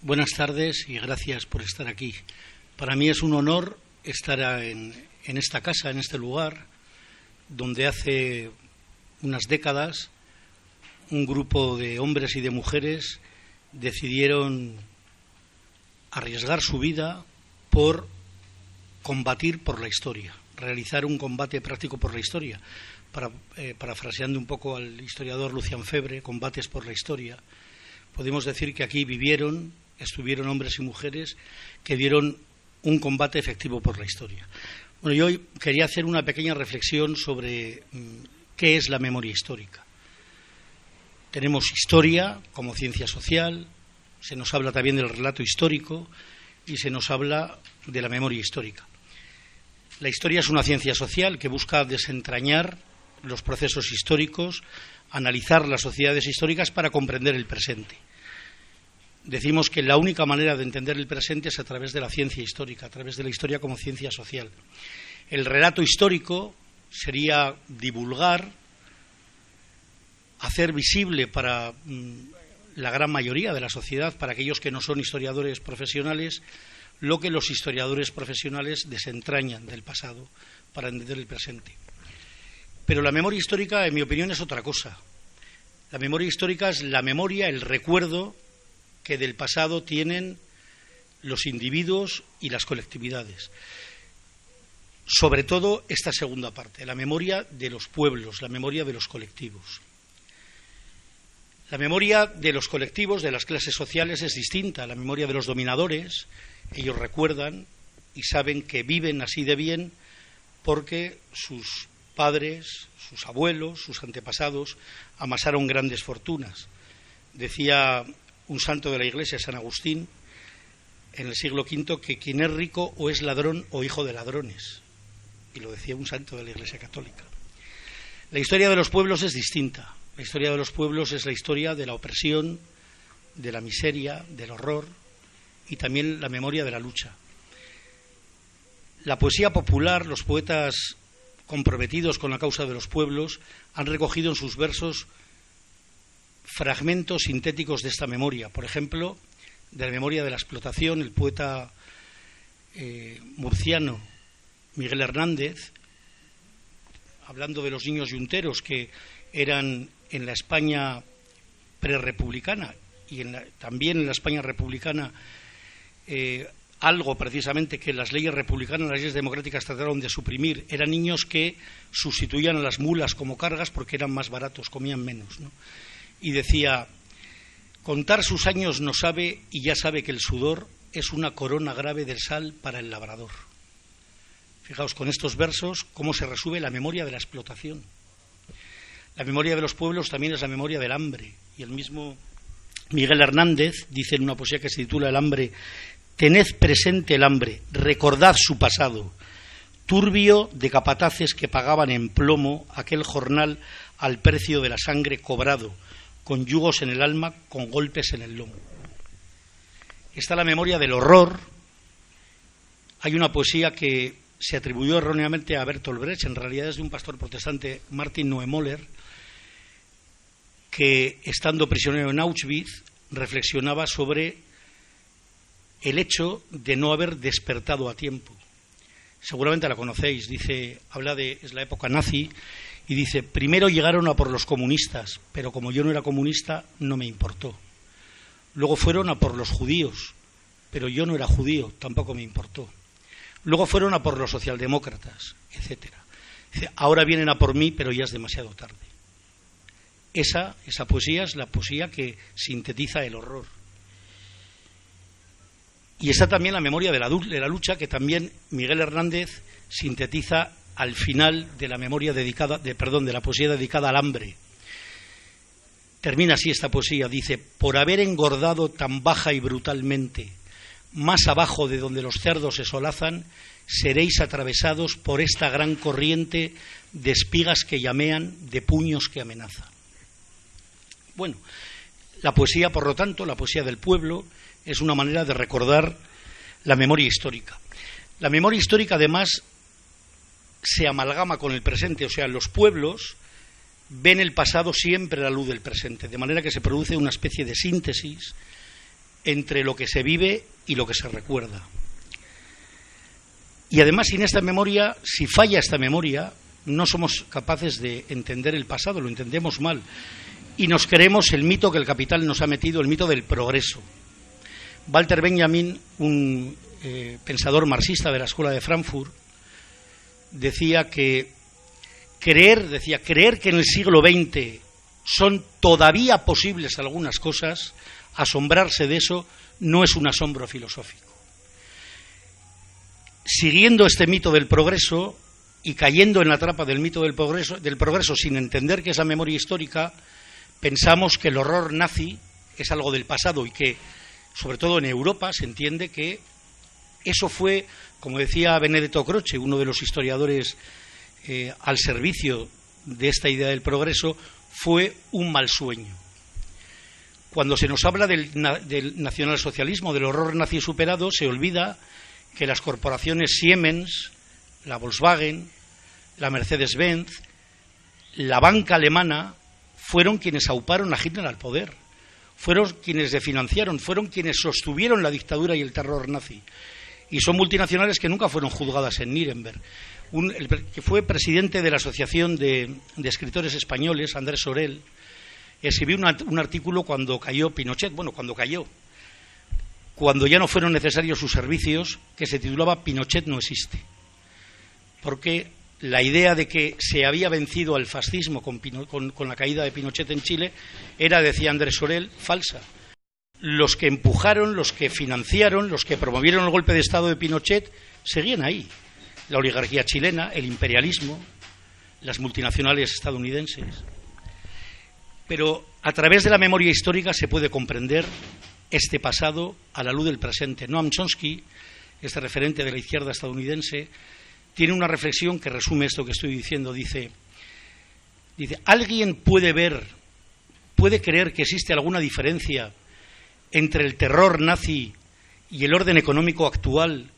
Buenas tardes y gracias por estar aquí. Para mí es un honor estar en esta casa, en este lugar, donde hace unas décadas un grupo de hombres y de mujeres decidieron arriesgar su vida por combatir por la historia, realizar un combate práctico por la historia. Parafraseando un poco al historiador Lucian Febre, combates por la historia, podemos decir que aquí estuvieron hombres y mujeres que dieron un combate efectivo por la historia. Bueno, yo hoy quería hacer una pequeña reflexión sobre qué es la memoria histórica. Tenemos historia como ciencia social, se nos habla también del relato histórico y se nos habla de la memoria histórica. La historia es una ciencia social que busca desentrañar los procesos históricos, analizar las sociedades históricas para comprender el presente. Decimos que la única manera de entender el presente es a través de la ciencia histórica, a través de la historia como ciencia social. El relato histórico sería divulgar, hacer visible para la gran mayoría de la sociedad, para aquellos que no son historiadores profesionales, lo que los historiadores profesionales desentrañan del pasado para entender el presente. Pero la memoria histórica, en mi opinión, es otra cosa. La memoria histórica es la memoria, el recuerdo que del pasado tienen los individuos y las colectividades. Sobre todo esta segunda parte, la memoria de los pueblos, la memoria de los colectivos. La memoria de los colectivos, de las clases sociales, es distinta. La memoria de los dominadores, ellos recuerdan y saben que viven así de bien porque sus padres, sus abuelos, sus antepasados amasaron grandes fortunas. Decía un santo de la Iglesia, San Agustín, en el siglo V, que quien es rico o es ladrón o hijo de ladrones. Y lo decía un santo de la Iglesia Católica. La historia de los pueblos es distinta. La historia de los pueblos es la historia de la opresión, de la miseria, del horror y también la memoria de la lucha. La poesía popular, los poetas comprometidos con la causa de los pueblos, han recogido en sus versos fragmentos sintéticos de esta memoria. Por ejemplo, de la memoria de la explotación, el poeta murciano Miguel Hernández, hablando de los niños yunteros que eran en la España prerrepublicana y también en la España republicana, algo precisamente que las leyes republicanas, las leyes democráticas trataron de suprimir, eran niños que sustituían a las mulas como cargas porque eran más baratos, comían menos, ¿no? Y decía: contar sus años no sabe y ya sabe que el sudor es una corona grave del sal para el labrador. Fijaos con estos versos cómo se resume la memoria de la explotación. La memoria de los pueblos también es la memoria del hambre. Y el mismo Miguel Hernández dice en una poesía que se titula El hambre: tened presente el hambre, recordad su pasado, turbio de capataces que pagaban en plomo aquel jornal al precio de la sangre cobrado, con yugos en el alma, con golpes en el lomo. Está la memoria del horror. Hay una poesía que se atribuyó erróneamente a Bertolt Brecht, en realidad es de un pastor protestante, Martin Niemöller, que estando prisionero en Auschwitz reflexionaba sobre el hecho de no haber despertado a tiempo. Seguramente la conocéis, es la época nazi, y dice: primero llegaron a por los comunistas, pero como yo no era comunista, no me importó. Luego fueron a por los judíos, pero yo no era judío, tampoco me importó. Luego fueron a por los socialdemócratas, etcétera. Dice: ahora vienen a por mí, pero ya es demasiado tarde. Esa poesía es la poesía que sintetiza el horror. Y está también la memoria de la lucha, que también Miguel Hernández sintetiza al final de la memoria de la poesía dedicada al hambre. Termina así esta poesía, dice: por haber engordado tan baja y brutalmente, más abajo de donde los cerdos se solazan, seréis atravesados por esta gran corriente de espigas que llamean, de puños que amenazan. Bueno, la poesía, por lo tanto, la poesía del pueblo, es una manera de recordar la memoria histórica. La memoria histórica, además, se amalgama con el presente, o sea, los pueblos ven el pasado siempre a la luz del presente, de manera que se produce una especie de síntesis entre lo que se vive y lo que se recuerda. Y además, sin esta memoria, si falla esta memoria, no somos capaces de entender el pasado, lo entendemos mal. Y nos creemos el mito que el capital nos ha metido, el mito del progreso. Walter Benjamin, un pensador marxista de la Escuela de Frankfurt, decía que creer que en el siglo XX son todavía posibles algunas cosas, asombrarse de eso no es un asombro filosófico. Siguiendo este mito del progreso y cayendo en la trampa del mito del progreso sin entender que esa memoria histórica, pensamos que el horror nazi es algo del pasado y que, sobre todo en Europa, se entiende que eso fue, como decía Benedetto Croce, uno de los historiadores al servicio de esta idea del progreso, fue un mal sueño. Cuando se nos habla del nacionalsocialismo, del horror nazi superado, se olvida que las corporaciones Siemens, la Volkswagen, la Mercedes-Benz, la banca alemana, fueron quienes auparon a Hitler al poder, fueron quienes le financiaron, fueron quienes sostuvieron la dictadura y el terror nazi. Y son multinacionales que nunca fueron juzgadas en Nuremberg. El que fue presidente de la Asociación de Escritores Españoles, Andrés Sorel, escribió un artículo cuando cayó Pinochet, cuando ya no fueron necesarios sus servicios, que se titulaba Pinochet no existe. Porque la idea de que se había vencido al fascismo con la caída de Pinochet en Chile era, decía Andrés Sorel, falsa. Los que empujaron, los que financiaron, los que promovieron el golpe de Estado de Pinochet seguían ahí. La oligarquía chilena, el imperialismo, las multinacionales estadounidenses. Pero a través de la memoria histórica se puede comprender este pasado a la luz del presente. Noam Chomsky, este referente de la izquierda estadounidense, tiene una reflexión que resume esto que estoy diciendo. Dice, ¿alguien puede creer que existe alguna diferencia entre el terror nazi y el orden económico actual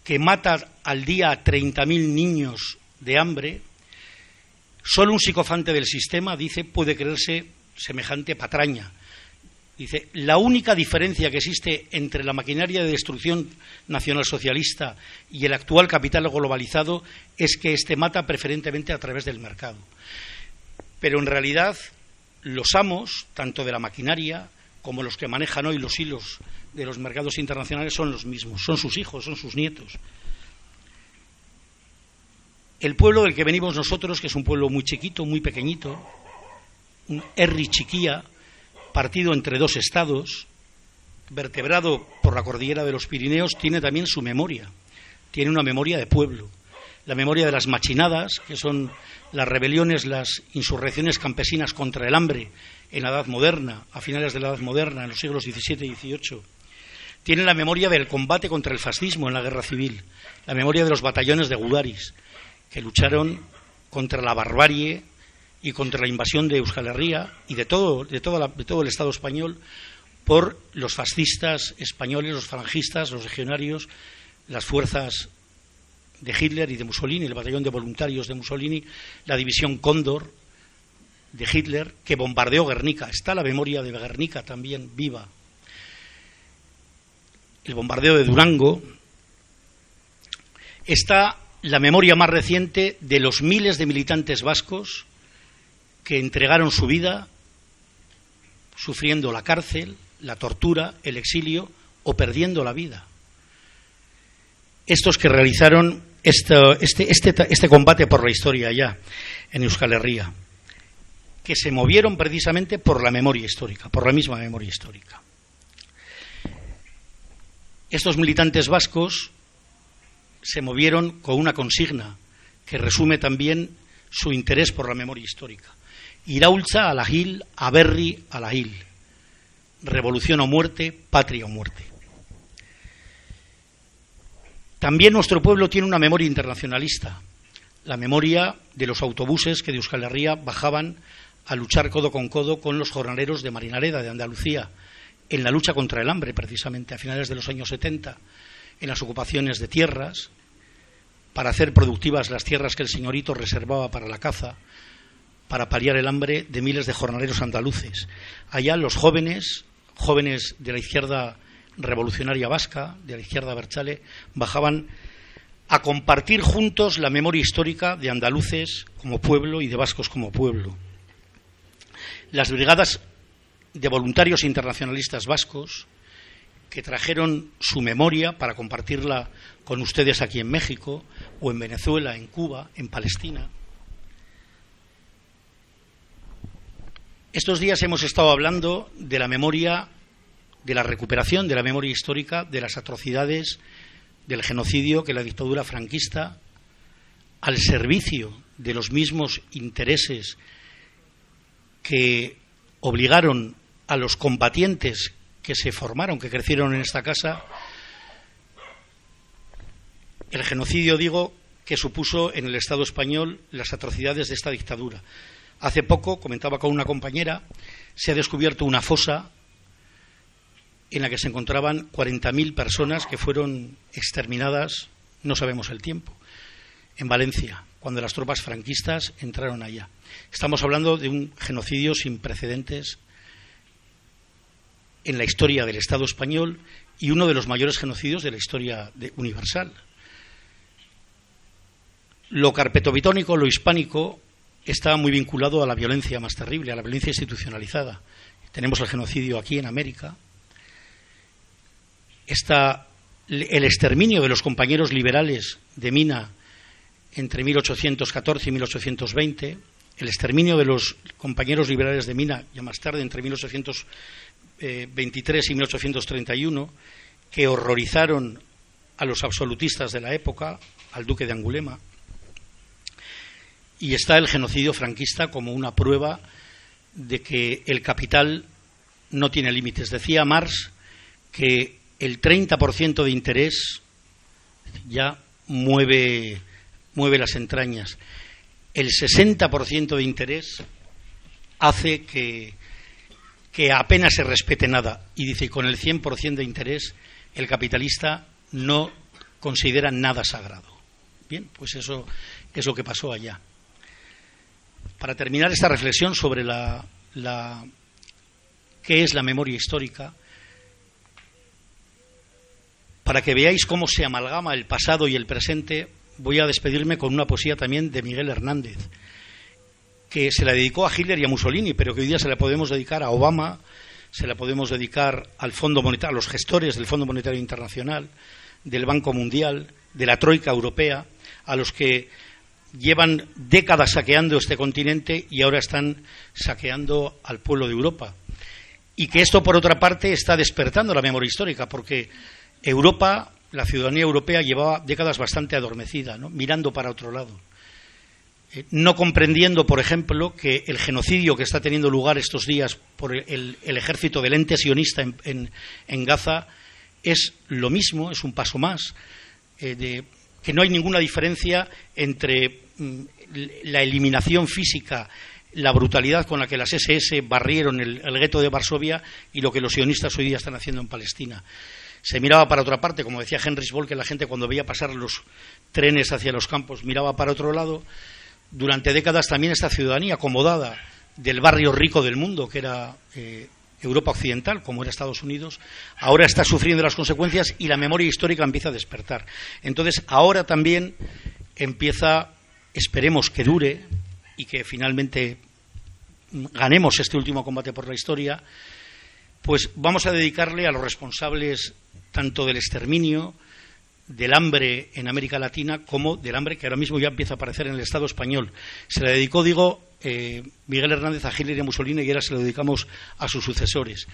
que mata al día a 30.000 niños de hambre? Solo un psicofante del sistema, dice, puede creerse semejante patraña. Dice, la única diferencia que existe entre la maquinaria de destrucción nacionalsocialista y el actual capital globalizado es que éste mata preferentemente a través del mercado. Pero en realidad los amos, tanto de la maquinaria como los que manejan hoy los hilos de los mercados internacionales, son los mismos, son sus hijos, son sus nietos. El pueblo del que venimos nosotros, que es un pueblo muy chiquito, muy pequeñito, un Herri Chiquía, partido entre dos estados, vertebrado por la cordillera de los Pirineos, tiene también su memoria, tiene una memoria de pueblo, la memoria de las machinadas, que son las rebeliones, las insurrecciones campesinas contra el hambre en la Edad Moderna, a finales de la Edad Moderna, en los siglos XVII y XVIII. Tiene la memoria del combate contra el fascismo en la Guerra Civil, la memoria de los batallones de Gudaris, que lucharon contra la barbarie y contra la invasión de Euskal Herria y de todo el Estado español por los fascistas españoles, los falangistas, los legionarios, las fuerzas de Hitler y de Mussolini, el batallón de voluntarios de Mussolini, la división Cóndor de Hitler, que bombardeó Guernica. Está la memoria de Guernica también viva. El bombardeo de Durango. Está la memoria más reciente de los miles de militantes vascos que entregaron su vida sufriendo la cárcel, la tortura, el exilio o perdiendo la vida. Estos que realizaron este combate por la historia allá en Euskal Herria, que se movieron precisamente por la memoria histórica, por la misma memoria histórica. Estos militantes vascos se movieron con una consigna que resume también su interés por la memoria histórica. Iraultza a la Gil, Aberri a la Gil. Revolución o muerte, patria o muerte. También nuestro pueblo tiene una memoria internacionalista, la memoria de los autobuses que de Euskal Herria bajaban a luchar codo con los jornaleros de Marinareda, de Andalucía, en la lucha contra el hambre, precisamente, a finales de los años 70, en las ocupaciones de tierras, para hacer productivas las tierras que el señorito reservaba para la caza, para paliar el hambre de miles de jornaleros andaluces. Allá los jóvenes jóvenes de la izquierda revolucionaria vasca, de la izquierda abertzale, bajaban a compartir juntos la memoria histórica de andaluces como pueblo y de vascos como pueblo. Las brigadas de voluntarios internacionalistas vascos que trajeron su memoria para compartirla con ustedes aquí en México o en Venezuela, en Cuba, en Palestina. Estos días hemos estado hablando de la memoria, de la recuperación de la memoria histórica de las atrocidades del genocidio que la dictadura franquista, al servicio de los mismos intereses que obligaron a los combatientes que se formaron, que crecieron en esta casa, el genocidio, digo, que supuso en el Estado español las atrocidades de esta dictadura. Hace poco, comentaba con una compañera, se ha descubierto una fosa en la que se encontraban 40.000 personas que fueron exterminadas, no sabemos el tiempo, en Valencia, cuando las tropas franquistas entraron allá. Estamos hablando de un genocidio sin precedentes en la historia del Estado español y uno de los mayores genocidios de la historia universal. Lo carpetovitónico, lo hispánico, está muy vinculado a la violencia más terrible, a la violencia institucionalizada. Tenemos el genocidio aquí en América. Está el exterminio de los compañeros liberales de Mina entre 1814 y 1820, el exterminio de los compañeros liberales de Mina ya más tarde, entre 1823 y 1831, que horrorizaron a los absolutistas de la época, al duque de Angulema. Y está el genocidio franquista como una prueba de que el capital no tiene límites. Decía Marx que el 30% de interés ya mueve las entrañas. El 60% de interés hace que apenas se respete nada. Y dice, con el 100% de interés, el capitalista no considera nada sagrado. Bien, pues eso es lo que pasó allá. Para terminar esta reflexión sobre qué es la memoria histórica, para que veáis cómo se amalgama el pasado y el presente, voy a despedirme con una poesía también de Miguel Hernández, que se la dedicó a Hitler y a Mussolini, pero que hoy día se la podemos dedicar a Obama, se la podemos dedicar al Fondo Monetario, a los gestores del Fondo Monetario Internacional, del Banco Mundial, de la Troika Europea, a los que llevan décadas saqueando este continente y ahora están saqueando al pueblo de Europa. Y que esto, por otra parte, está despertando la memoria histórica, porque Europa, la ciudadanía europea, llevaba décadas bastante adormecida, ¿no?, mirando para otro lado, no comprendiendo, por ejemplo, que el genocidio que está teniendo lugar estos días por el ejército del ente sionista en Gaza es lo mismo, es un paso más, que no hay ninguna diferencia entre la eliminación física, la brutalidad con la que las SS barrieron el gueto de Varsovia y lo que los sionistas hoy día están haciendo en Palestina. Se miraba para otra parte, como decía Henry Sboll, que la gente cuando veía pasar los trenes hacia los campos miraba para otro lado. Durante décadas también esta ciudadanía acomodada del barrio rico del mundo, que era Europa Occidental, como era Estados Unidos, ahora está sufriendo las consecuencias y la memoria histórica empieza a despertar. Entonces, ahora también empieza, esperemos que dure y que finalmente ganemos este último combate por la historia, pues vamos a dedicarle a los responsables tanto del exterminio, del hambre en América Latina, como del hambre que ahora mismo ya empieza a aparecer en el Estado español. Se le dedicó, digo, Miguel Hernández a Hitler y a Mussolini, y ahora se lo dedicamos a sus sucesores.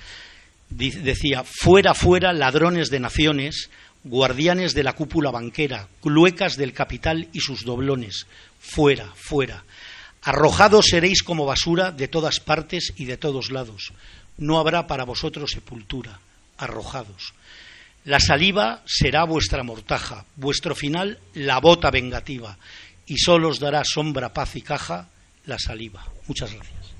Decía, fuera, fuera, ladrones de naciones, guardianes de la cúpula banquera, cluecas del capital y sus doblones, fuera, fuera. Arrojados seréis como basura de todas partes y de todos lados. No habrá para vosotros sepultura, arrojados. La saliva será vuestra mortaja, vuestro final la bota vengativa, y solo os dará sombra, paz y caja la saliva. Muchas gracias.